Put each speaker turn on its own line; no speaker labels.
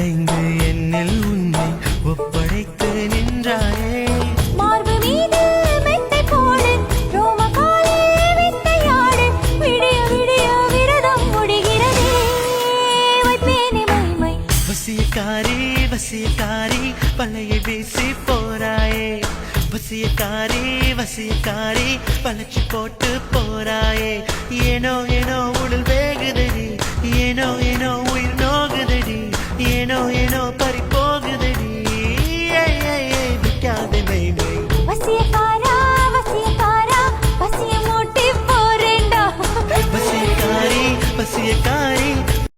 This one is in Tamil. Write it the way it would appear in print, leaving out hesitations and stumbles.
வளைந்து என்னில் உன்னை ஒப்படைத்து நின்றாயே.
மார்பு மீது மெத்தை போடு, ரோமகாலே வித்தையாடு, விடிய விடிய விரதம் முடிகிறதே, வைப்பேனே மைமை.
வசியக்காரி வசியக்காரி பழைய வீசி போறாயே. வசியக்காரி வசியக்காரி பழச்சி போட்டு போறாயே. ஏனோ ஏனோ உடல் வேகுதடி, ஏனோ ஏனோ